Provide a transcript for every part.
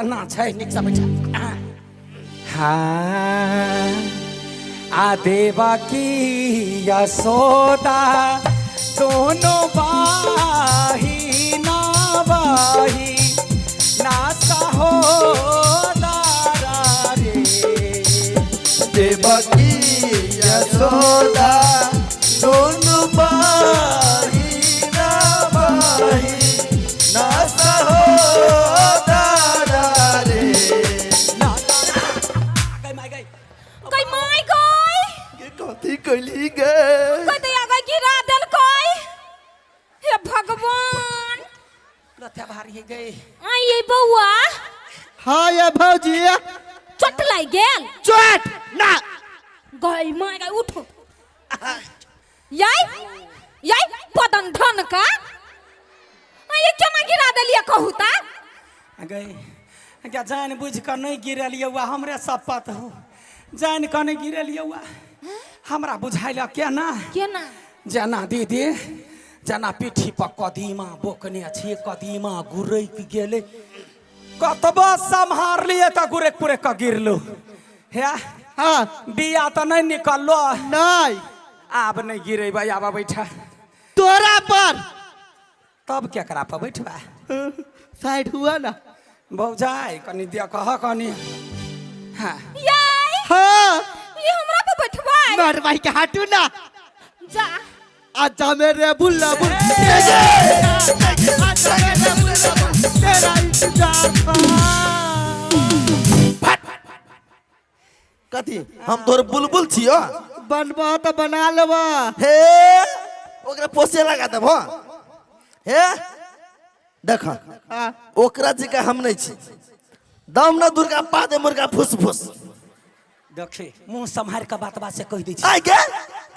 ना छै निक से बैठा। हाँ आ देवकी यशोदा दोनों बाही ना बाही ना सहोदरा रे। देवकी यशोदा दोनों बाही ना बाही ना सहोदरा रे। कोई माय कोई ये कथी कइली गे? कोई तो आगे गिरा देल कोई। हे भगवान लथे भारी है गई। आई ये बउआ हाँ ये भौजी चोट लाई गेल। चोट ना गई माय गई उठो। याई पदन धन का ये केना गिरा देलिए कहू ता। गई क्या जान बुझ कर नहीं गिरलिए हुआ हमरे सपत हो जान कर नहीं गिरलिए हुआ हमरा बुझाइल क्या ना केना जना दीदी जना पीठी पर कदीमा बोकने छी कदीमा गुरैक गेले कतबो संभार लिए त गुरैक पुरे क गिरलो हे हाँ बिया त नहीं निकललो नहीं आब नहीं गिरेबा आब बैठा तोरा पर तब क्या करा पर बैठबा साइड हुआ ना भौजाई कनी दिया कह कनी हाँ याई हाँ ये हमरा पे बैठवाई मार भाई के हटू ना जा आजा मेरे बुल्ला बुल आजा मेरे बुल्ला बुल तेरा इंतजार था। कथी हम तोर बुलबुल छियो बनबा तो बना लेबा हे ओकरा पोसे लगा देबो हे देख हाँ ओकरा जी का हम नहीं छी दम न दुर्गा पादे मुर्गा फुस फुस देखे मुंह संभार के बातबा से कह दी आइ के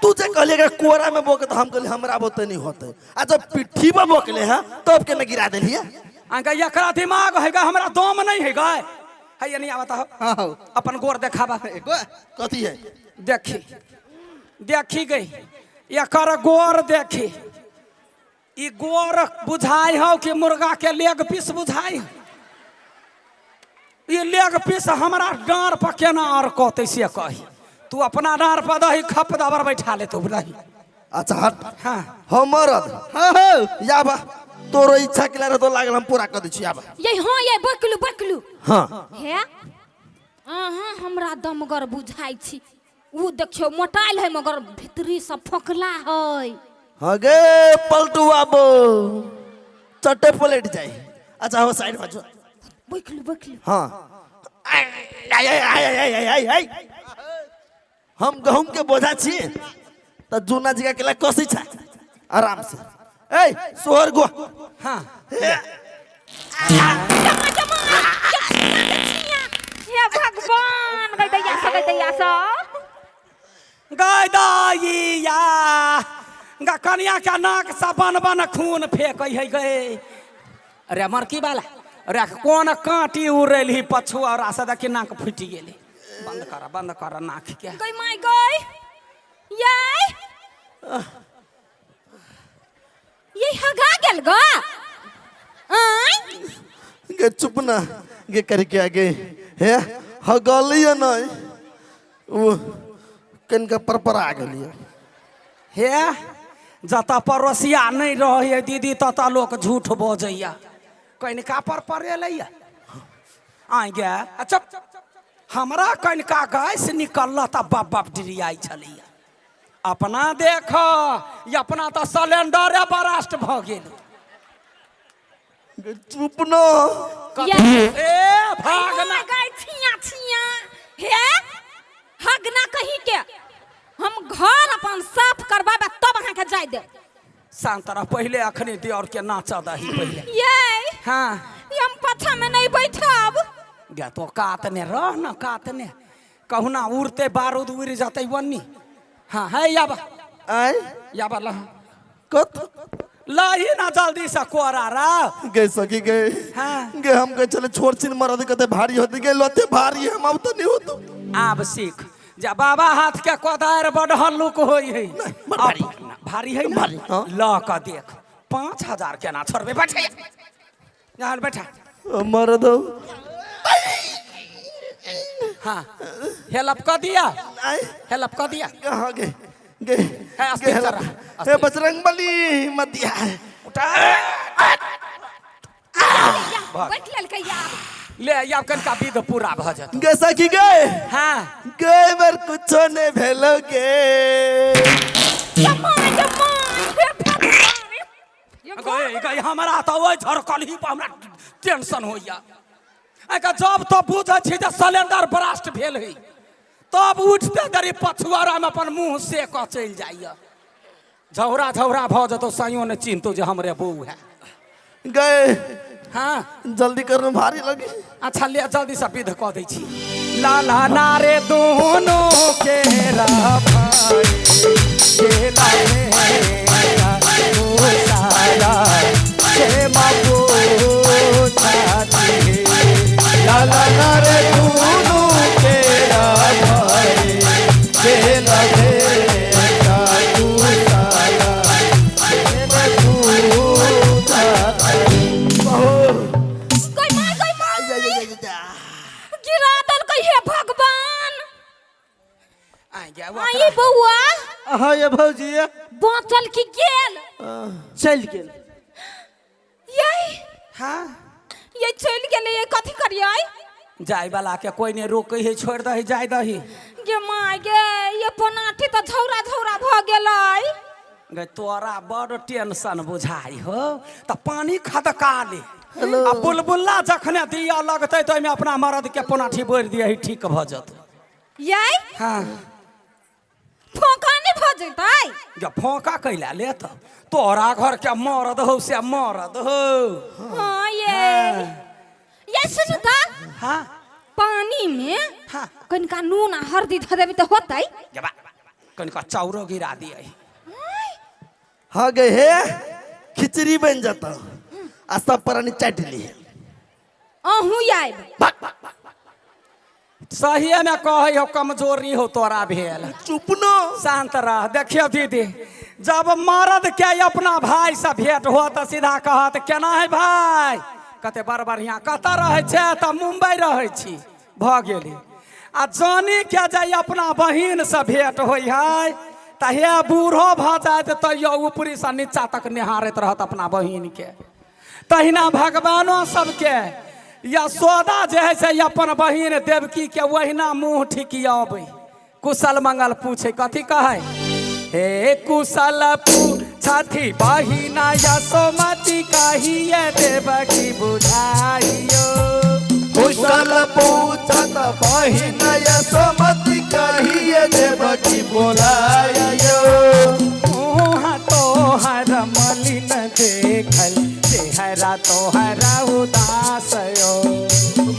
तू जे कहले के कोरा में बोके तो हम कहले हमरा बोते नहीं होते आ जब पिट्ठी पर बोकले हैं तब के न गिरा देलिए आगे एकरा दिमाग हैगा हमरा दम नहीं हैगा है ये नहीं आवता हो हाँ अपन गोर देखाबा कथी है देखी देखी गई एकर गोर देखी ई गोर बुझाई हो कि मुर्गा के लेग पीस बुझाई हो ये लेग पीस हमारा डार पर केना और कहते से कही तू अपना डार पर दही खप दबर बैठा ले तू नहीं अच्छा हट हाँ हमर हाँ या बा तोरो इच्छा के लारे तो लागल हम पूरा कर दै छी आबा ये हाँ ये बकलू हां हे अहाँ हमरा दमगर बुझाई छी ऊ देखियो मोटाइल है मगर भीतरी से फोकला है। हगे पलटू आबो चट्टे पलट जाए अच्छा हो साइड में जो बकलू हाँ आई हम गहूम के बोझा छी तो जूना जगह के लिए कोसी छा आराम से ए सोहर गो हाँ हे भगवान गई दैया सा गैया गा कनिया के नाक से बन बन खून फेंक है गए अरे मरकी वाला अरे कौन कांटी उड़ेली पछुआ और आशा देखी नाक फूटी गेली बंद कर नाक के गई माय गई याई ये हगा गेल ग आई गे चुप ना गे करके आगे हे हगलिए नहीं वो कनका परपरा गेलिए हे जता पड़ोसिया नहीं रहे दीदी तता लोग झूठ बजैया कनिका पर पड़ेलैया आ गे अच्छा हमरा कनिका गैस निकल त बाप डिरियाई छलैया अपना देख ये अपना तो सिलेंडर बरास्ट भ गेल गे चुप ना या ए भागना गई छिया हे हगना कही के हम घर अपन साफ करबाबे तब अहाँ के जाय दे शांतरा पहले अखने दे और के नाचा दही पहले ये हाँ हम पछा में नहीं बैठब गे तो कात ने रह न कात ने कहूना उड़ते बारूद उड़ जाते वन्नी हाँ है याबा आई ला कत लाही ना जल्दी से कोरा रा गे सकी गे हाँ गे हम के चले छोड़ छिन मरद कते भारी होती गे लते भारी है हम अब तो नहीं होतो आब सीख जा बाबा हाथ के कोदार बढ़ल लुक होई है भारी भारी है ना भारी, हाँ। ल का देख 5000 के ना छोड़बे बैठ यहाँ बैठा मरद हाँ हेल्प कर दिया आए हेल्प कर दिया कहाँ गे गे है अस्ति गे जरा, हे बजरंगबली मत दिया उठा बैठ ललकै यार ले या कनका विध पूरा भ जत गे सखी गे हाँ गे बर कुछ नहीं भेलो गे जमा जमा हे भगवान गई हमारा तो वही झरकल ही पर हमरा टेंशन होइया अका जब तो बुझै छी जे सिलेंडर ब्लास्ट भेल है तब उठते दरी पछुआरा में अपन मुंह से क चल जाइया झौरा झौरा भ जतो साइयो ने चिंतो जे हमरे बहू है गए हाँ जल्दी करने भारी लगी अच्छा ले जल्दी से विध क दै छी लाला नारे दोनों के भाई के लाले सारा से मापो छाती लाला नारे दोनों तेरा भाई के लगे तू साला तेरे तू कोई मार गिरा दल कहिए भगवान आ गया आई बउआ हाँ ये भौजी बाँचल की गेल चल गेल यही हाँ ये चल गेले ये कथी करियै जाय वाला के कोई ने रोकै है छोड़ दही जाय दही गे माय गे ये पनाठी तो झौरा झौरा भ गेलै गे तोरा बड़ टेंशन बुझाई हो त पानी खदका ले आ बुलबुल्ला जखने दिया लगतै त में अपना मर्द के पनाठी बोर दिए ठीक भ जत यही हाँ फोका नहीं भ जैतै गे फोका कैला ले त तोरा घर के मर्द हो से मर्द हो हाँ ये सुन त हाँ पानी में हाँ कनिका नून आ हल्दी ध देबी त होतै गे बा कनिका चाउरो गिरा दिए हाँ गए हे खिचड़ी बन जाता आ सब प्राणी चाट ली अहू आइब सही में कहे हो कमजोरी हो तोरा भेल चुप न शांत रह देखियो दीदी जब मर्द के अपना भाई से भेंट हो तो सीधा कहत केना है भाई कते बड़ बढ़िया कतऽ रहे छे त मुंबई रहे छी भ गेली आ जानी के जाय अपना बहिन से भेंट होई है त हे बूढ़ो भ जात त यो ऊपरी से नीचा तक निहारत रहत अपना बहिन के तहिना भगवानो सबके यशोदा जे है से अपन बहिन देवकी के वहिना मुंह ठिकियाबे कुशल मंगल पूछे कथी कहे हे कुशल पूछथी बहिना यशोमती कहिए देवकी बुझाइयो कुशल पूछत बहिन यशोमती कहिए देवकी बोलायो मुँह तोहर मलिन देखल चेहरा तोहर उदास यो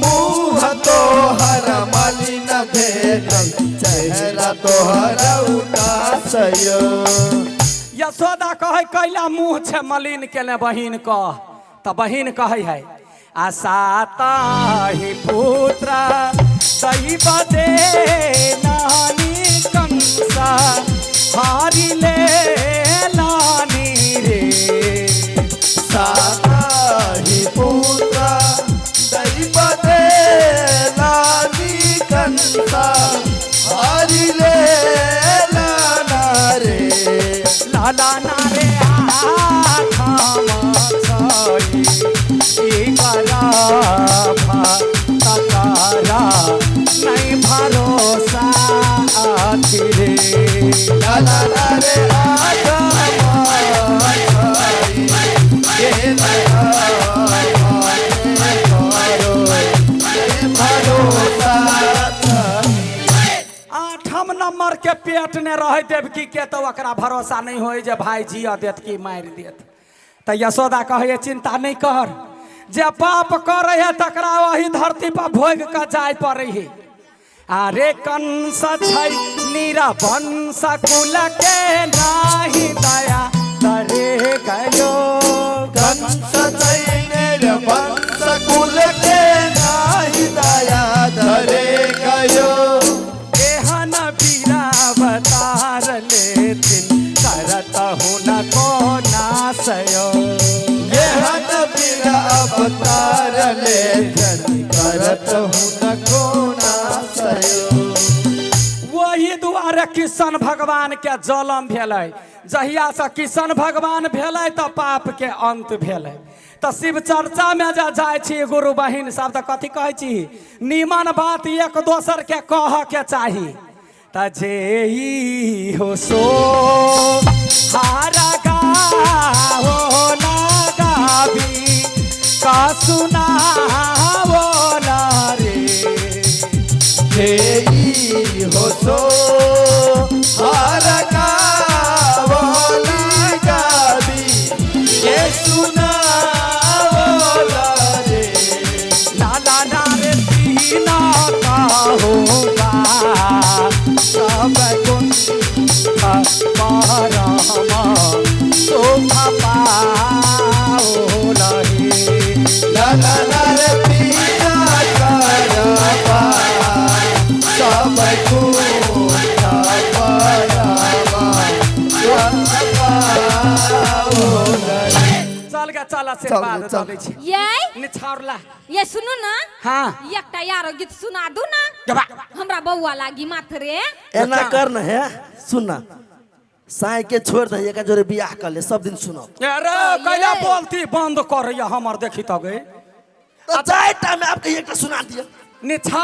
मुँह तोहर मलिन देखल चेहरा तोहर उदास यो यशोदा कहे कैला मुँह छे मलिन केने बहिन कह त बहिन कहे है आशा ताहि पुत्र दैव दे नानी कंसा हारी ले लानी रे साताहि पुत्र दैव दे नानी कंसा हारी ले लाना रे लाला नारे तकारा नहीं भरोसा आती रे लाला रे आगा आठम नंबर के पेट ने रहे देवकी के तो ओकरा भरोसा नहीं हो जे भाई जिया देत कि मार देत त यशोदा कहे चिंता नहीं कर जे पाप करे है तकरा वही धरती पर भोग के जाय पड़े है अरे कंस छै निरवंश कुल के नाही दया करे गयो कंस छैने वंश कुल के नाही दया धरे गयो एहन वीरावतार लेथिन करत हुन को नासयो एहन वीर अवतार ले करत हुन को नासयो वही दुआरे कृष्ण भगवान के जन्म भेलै। जहिया से कृष्ण भगवान भेलै तो पाप के अंत भेलै। तो शिव चर्चा में जा जाय छी गुरु बहिन सब तो कथी कहै छी, नीमन बात एक दोसर के कह के चाही। त जे ई हो सो हारा गा हो लगाबी का सुना वो ना रे। हे ई हो सो हर का बोली गाबी ये सुना बोला रे। लाला नारे तीना का होगा सब गुण पारामा शोभा पाओ लहे। लाला नार पीना करपा सब कुछ परामा चल गे चल से चल बाद गे, चल। दे छी ये निछावला। ये सुनू ना, हाँ एकटा यारो गीत सुना दू ना, जबा हमरा बउआ लागी माथ रे। एना कर न है सुनना, साई के छोड़ दे एक जोरे बियाह कर ले, सब दिन सुनो। अरे कैला बोलती बंद कर हमर देखी तो गए। तो चाहे टाइम में आपके एक सुना दिया। निछा